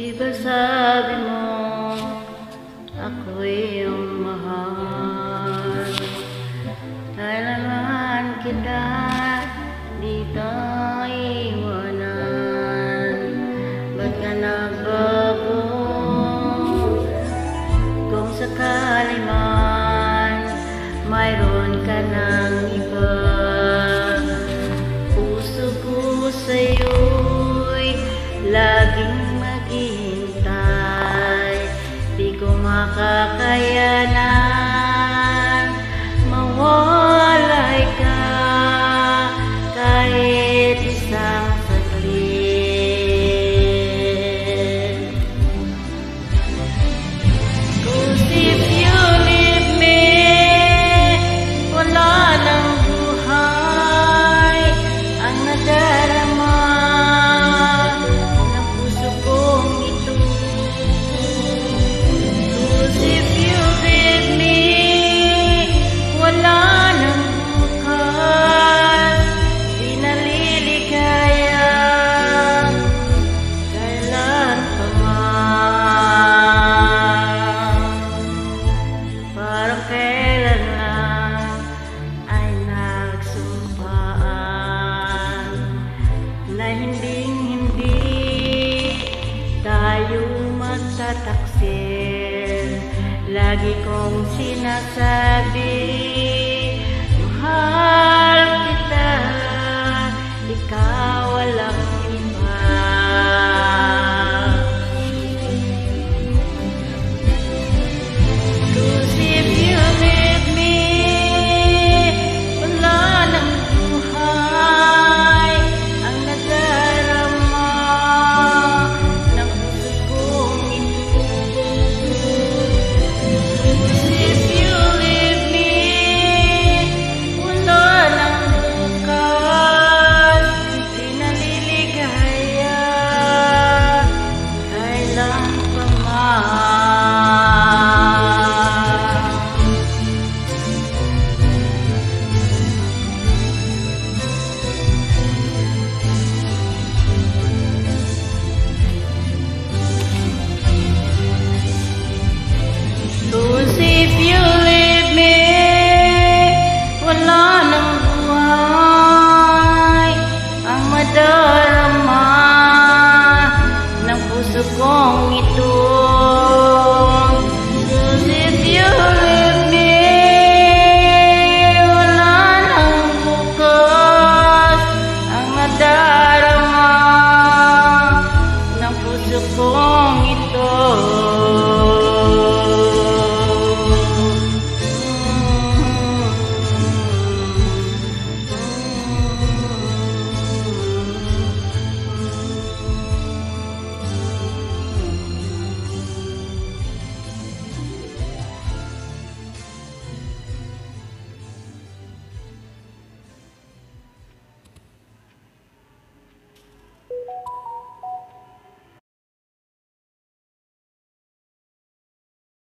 Di ba sabi mo ako'y iyong mahal? Kailangan kita dito iwanan. Ba't ka nagbago? Kung sakali man mayroon ka ng iba, puso ko sa'yo'y laging maghihintay. Di ko makakayanan mawalay ka kahit isang saglit. 'Cause if you leave me, wala nang buhay ang nadarama ng puso kong ito. 'Cause if you leave me, wala nang bukas, di naliligaya kailan pa man. Parang kailan lang ay nagsumpaan na hinding-hindi tayo magtataksil. Lagi kong sinasabi, mahal kita, ikaw walang iba. 'Cause if you leave me, wala nang buhay ang nadarama ng puso kong ito. 'Cause if you leave me, wala nang bukas, di naliligaya kailan pa man. Cause if you leave me, wala nang buhay ang madal